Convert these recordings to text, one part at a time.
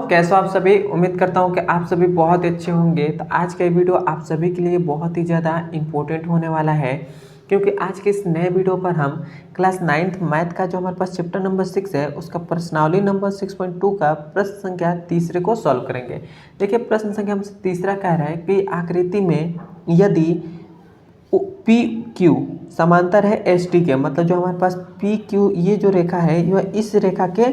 कैसे हो आप सभी। उम्मीद करता हूँ कि आप सभी बहुत अच्छे होंगे। तो आज का ये वीडियो आप सभी के लिए बहुत ही ज़्यादा इम्पोर्टेंट होने वाला है, क्योंकि आज के इस नए वीडियो पर हम क्लास 9th मैथ का जो हमारे पास चैप्टर नंबर 6 है उसका प्रश्नावली नंबर 6.2 का प्रश्न संख्या तीसरे को सॉल्व करेंगे। देखिए प्रश्न संख्या हमसे तीसरा कह रहा है कि आकृति में यदि पी क्यू समांतर है एस टी के, मतलब जो हमारे पास पी क्यू ये जो रेखा है यह इस रेखा के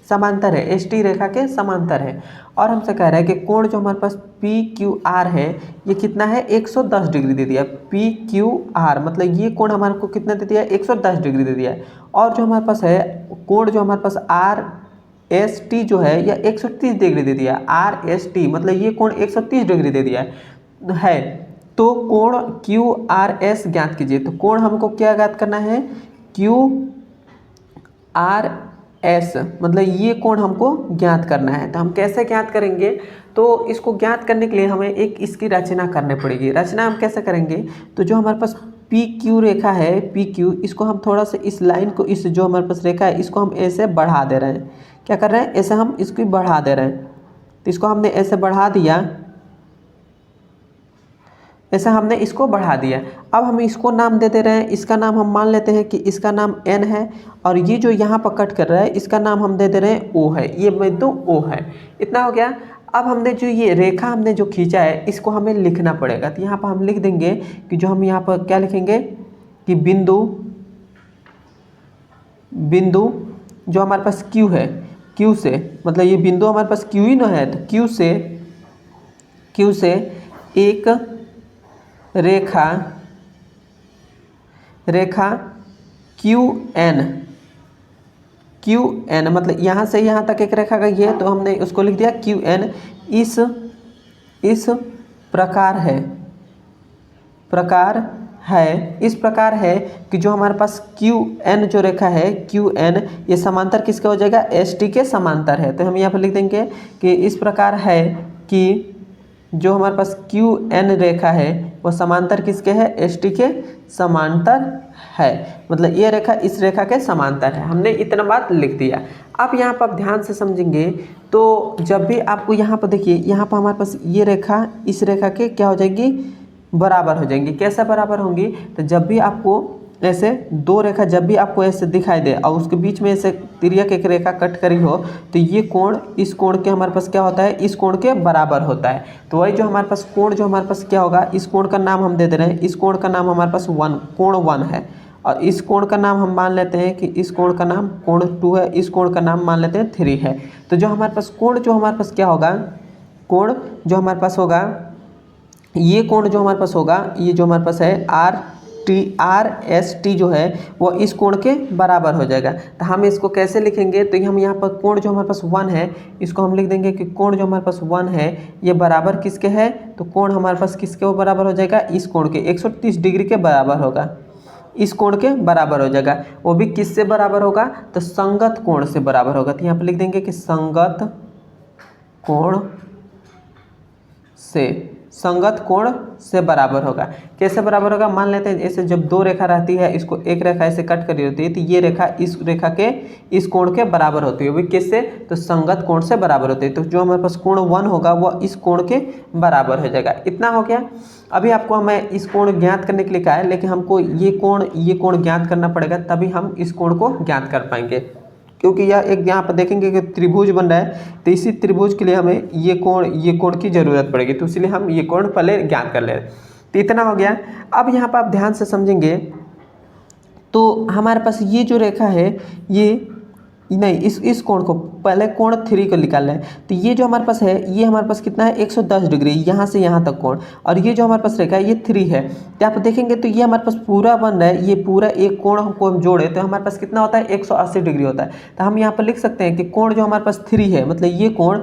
समांतर है, एस टी रेखा के समांतर है। और हमसे कह रहा है कि कोण जो हमारे पास पी क्यू आर है ये कितना है 110 डिग्री दे दिया। पी क्यू आर मतलब ये कोण हमारे को कितना दे दिया 110 डिग्री दे दिया है। और जो हमारे पास है कोण जो हमारे पास आर एस टी जो है यह 130 डिग्री दे दिया। आर एस टी मतलब ये कोण 130 डिग्री दे दिया है। तो कोण क्यू आर एस ज्ञात कीजिए। तो कोण हमको क्या ज्ञात करना है क्यू आर एस मतलब ये कोण हमको ज्ञात करना है। तो हम कैसे ज्ञात करेंगे, तो इसको ज्ञात करने के लिए हमें एक इसकी रचना करनी पड़ेगी। रचना हम कैसे करेंगे, तो जो हमारे पास पी क्यू रेखा है पी क्यू, इसको हम थोड़ा सा इस लाइन को इस जो हमारे पास रेखा है इसको हम ऐसे बढ़ा दे रहे हैं। क्या कर रहे हैं, ऐसे हम इसको बढ़ा दे रहे हैं। तो इसको हमने ऐसे बढ़ा दिया, ऐसा हमने इसको बढ़ा दिया। अब हम इसको नाम दे रहे हैं। इसका नाम हम मान लेते हैं कि इसका नाम n है, और ये जो यहाँ पर कट कर रहा है इसका नाम हम दे रहे हैं o है। ये बिंदु o है। इतना हो गया। अब हमने जो ये रेखा हमने जो खींचा है इसको हमें लिखना पड़ेगा। तो यहाँ पर हम लिख देंगे कि जो हम यहाँ पर क्या लिखेंगे कि बिंदु जो हमारे पास q है, q से मतलब ये बिंदु हमारे पास q ही ना है, तो q से एक रेखा क्यू एन मतलब यहाँ से यहाँ तक एक रेखा गई है, तो हमने उसको लिख दिया क्यू एन। इस प्रकार है कि जो हमारे पास क्यू एन जो रेखा है क्यू एन ये समांतर किसके हो जाएगा, एस टी के समांतर है। तो हम यहाँ पर लिख देंगे कि इस प्रकार है कि जो हमारे पास क्यू एन रेखा है वो समांतर किसके है, एस टी के समांतर है। मतलब ये रेखा इस रेखा के समांतर है। हमने इतना बात लिख दिया। अब यहाँ पर आप ध्यान से समझेंगे तो जब भी आपको यहाँ पर देखिए, यहाँ पर हमारे पास ये रेखा इस रेखा के क्या हो जाएगी, बराबर हो जाएंगी। कैसे बराबर होंगी, तो जब भी आपको ऐसे दो रेखा जब भी आपको ऐसे दिखाई दे और उसके बीच में ऐसे तिर्यक एक रेखा कट करी हो, तो ये कोण इस कोण के हमारे पास क्या होता है, इस कोण के बराबर होता है। तो वही जो हमारे पास कोण जो हमारे पास क्या होगा, इस कोण का नाम हम दे दे रहे हैं। इस कोण का नाम हमारे पास कोण 1 है, और इस कोण का नाम हम मान लेते हैं कि इस कोण का नाम कोण 2 है, इस कोण का नाम मान लेते हैं 3 है। तो जो हमारे पास कोण जो हमारे पास क्या होगा, कोण जो हमारे पास होगा, ये कोण जो हमारे पास होगा, ये जो हमारे पास है आर एस टी जो है वो इस कोण के बराबर हो जाएगा। तो हम इसको कैसे लिखेंगे, तो हम यहाँ पर कोण जो हमारे पास 1 है इसको हम लिख देंगे कि कोण जो हमारे पास 1 है ये बराबर किसके है, तो कोण हमारे पास किसके वो बराबर हो जाएगा, इस कोण के 130 डिग्री के बराबर होगा। इस कोण के बराबर हो जाएगा। वो भी किससे बराबर होगा, तो संगत कोण से बराबर होगा। तो यहाँ पर लिख देंगे कि संगत कोण से बराबर होगा। कैसे बराबर होगा, मान लेते हैं ऐसे जब दो रेखा रहती है, इसको एक रेखा ऐसे कट करी होती है, तो ये रेखा इस रेखा के इस कोण के बराबर होती है। वो किससे, तो संगत कोण से बराबर होती है। तो जो हमारे पास कोण 1 होगा वो इस कोण के बराबर हो जाएगा। इतना हो गया। अभी आपको हमें इस कोण ज्ञात करने के लिए कहा है, लेकिन हमको ये कोण ज्ञात करना पड़ेगा, तभी हम इस कोण को ज्ञात कर पाएंगे। क्योंकि यह एक यहाँ पर देखेंगे कि त्रिभुज बन रहा है, तो इसी त्रिभुज के लिए हमें ये कोण की ज़रूरत पड़ेगी। तो इसलिए हम ये कोण पहले ज्ञात कर ले। तो इतना हो गया। अब यहाँ पर आप ध्यान से समझेंगे तो हमारे पास ये जो रेखा है ये नहीं, इस कोण को पहले कोण 3 को निकाल लें। तो ये जो हमारे पास है ये हमारे पास कितना है 110 डिग्री, यहाँ से यहाँ तक कोण, और ये जो हमारे पास रेखा है ये 3 है। तो आप देखेंगे तो ये हमारे पास पूरा बन रहा है, ये पूरा एक कोण हमको हम जोड़े तो हमारे पास कितना होता है 180 डिग्री होता है। तो हम यहाँ पर लिख सकते हैं कि कोण जो हमारे पास 3 है मतलब ये कोण,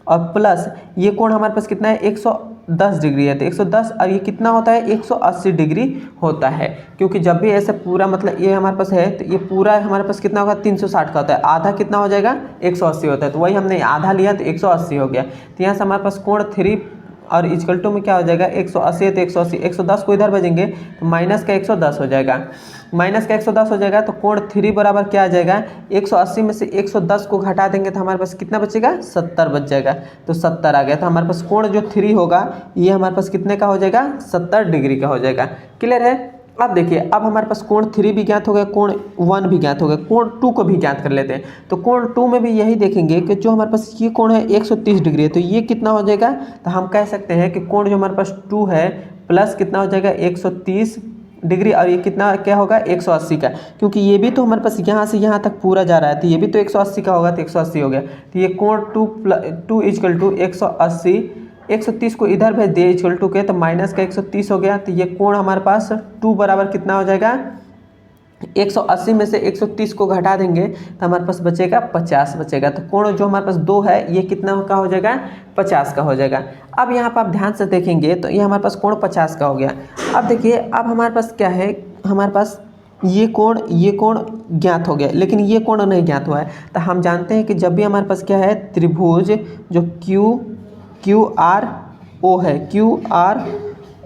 और प्लस ये कोण हमारे पास कितना है 110 डिग्री है। तो 110 और ये कितना होता है 180 डिग्री होता है। क्योंकि जब भी ऐसे पूरा मतलब ये हमारे पास है तो ये पूरा हमारे पास कितना होगा 360 का होता है, आधा कितना हो जाएगा 180 होता है। तो वही हमने आधा लिया तो 180 हो गया। तो यहाँ से हमारे पास कोण 3 और इक्वल टू में क्या हो जाएगा 180 है तो 180, 110 को इधर भेजेंगे तो माइनस का 110 हो जाएगा, माइनस का 110 हो जाएगा। तो कोण 3 बराबर क्या आ जाएगा 180 में से 110 को घटा देंगे तो हमारे पास कितना बचेगा 70 बच जाएगा। तो 70 आ गया। तो हमारे पास कोण जो 3 होगा ये हमारे पास कितने का हो जाएगा 70 डिग्री का हो जाएगा। क्लियर है। अब देखिए अब हमारे पास कोण 3 भी ज्ञात हो गया, कोण 1 भी ज्ञात हो गया, कोण 2 को भी ज्ञात कर लेते हैं। तो कोण 2 में भी यही देखेंगे कि जो हमारे पास ये कोण है 130 डिग्री है तो ये कितना हो जाएगा। तो हम कह सकते हैं कि कोण जो हमारे पास 2 है प्लस कितना हो जाएगा 130 डिग्री और ये कितना क्या होगा 180 का, क्योंकि ये भी तो हमारे पास यहाँ से यहाँ तक पूरा जा रहा है तो ये भी तो 180 का होगा तो 180 हो गया। तो ये कोण 2 इक्वल टू 180, 130 को इधर भेज दिए इक्वल टू के तो माइनस का 130 हो गया। तो ये कोण हमारे पास 2 बराबर कितना हो जाएगा 180 में से 130 को घटा देंगे तो हमारे पास बचेगा 50 बचेगा। तो कोण जो हमारे पास 2 है ये कितना का हो जाएगा 50 का हो जाएगा। अब यहाँ पर आप ध्यान से देखेंगे तो ये हमारे पास कोण 50 का हो गया। अब देखिए अब हमारे पास क्या है, हमारे पास ये कोण ज्ञात हो गया लेकिन ये कोण नहीं ज्ञात हुआ है। तो हम जानते हैं कि जब भी हमारे पास क्या है त्रिभुज जो क्यू आर ओ है, क्यू आर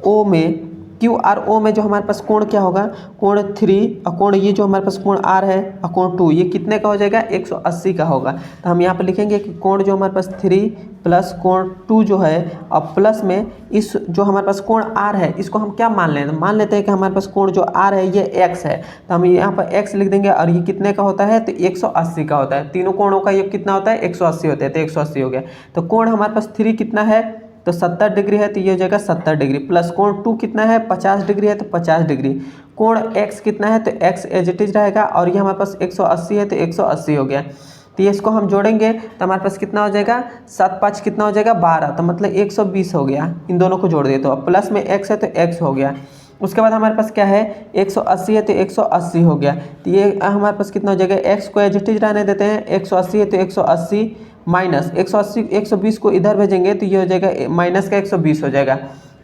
ओ में जो हमारे पास कोण क्या होगा कोण 3 और कोण ये जो हमारे पास कोण आर है और कोण 2 ये कितने का हो जाएगा 180 का होगा। तो हम यहाँ पर लिखेंगे कि कोण जो हमारे पास 3 प्लस कोण 2 जो है और प्लस में इस जो हमारे पास कोण आर है इसको हम क्या मान लेते हैं, मान लेते हैं कि हमारे पास कोण जो आर है ये एक्स है। तो हम यहाँ पर एक्स लिख देंगे और ये कितने का होता है तो 180 का होता है। तीनों कोणों का ये कितना होता है 180 होता है तो 180 हो गया। तो कोण हमारे पास 3 कितना है तो 70 डिग्री है तो ये हो जाएगा 70 डिग्री, प्लस कोण 2 कितना है 50 डिग्री है तो 50 डिग्री, कोण x कितना है तो x एज इट इज रहेगा और ये हमारे पास 180 है तो 180 हो गया। तो ये इसको हम जोड़ेंगे तो हमारे पास कितना हो जाएगा 7 5 कितना हो जाएगा 12, तो मतलब 120 हो गया। इन दोनों को जोड़ दिए तो प्लस में x है तो x हो गया। उसके बाद हमारे पास क्या है 180 है तो 180 हो गया। तो ये हमारे पास कितना हो जाएगा x को एज इट इज रहने देते हैं, 180 है तो 180 माइनस 180 120 को इधर भेजेंगे तो ये हो जाएगा माइनस का 120 हो जाएगा।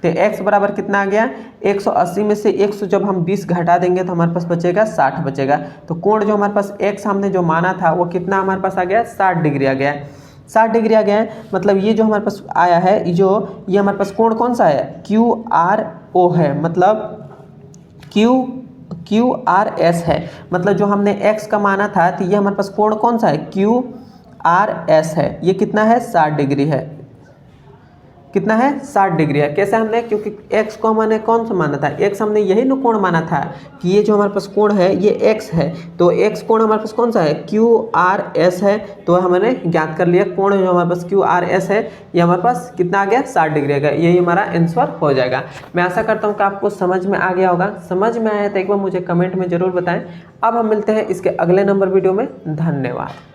तो x बराबर कितना आ गया 180 में से 100 जब हम 20 घटा देंगे तो हमारे पास बचेगा 60 बचेगा। तो कोण जो हमारे पास x हमने जो माना था वो कितना हमारे पास आ गया 60 डिग्री आ गया, 60 डिग्री आ गया है। मतलब ये जो हमारे पास आया है ये हमारे पास कोण कौन सा है QRO है, मतलब QRS है। मतलब जो हमने x का माना था तो ये हमारे पास कोण कौन सा है QRS है। ये कितना है 60 डिग्री है, कितना है 60 डिग्री है। कैसे हमने, क्योंकि x को हमने कौन सा माना था x हमने यही न कोण माना था कि ये जो हमारे पास कोण है ये x है। तो x कोण हमारे पास कौन सा है QRS है। तो हमने ज्ञात कर लिया कोण जो हमारे पास QRS है ये हमारे पास कितना आ गया 60 डिग्री का। यही हमारा आंसर हो जाएगा। मैं आशा करता हूँ कि आपको समझ में आ गया होगा। समझ में आया तो एक बार मुझे कमेंट में ज़रूर बताएं। अब हम मिलते हैं इसके अगले नंबर वीडियो में। धन्यवाद।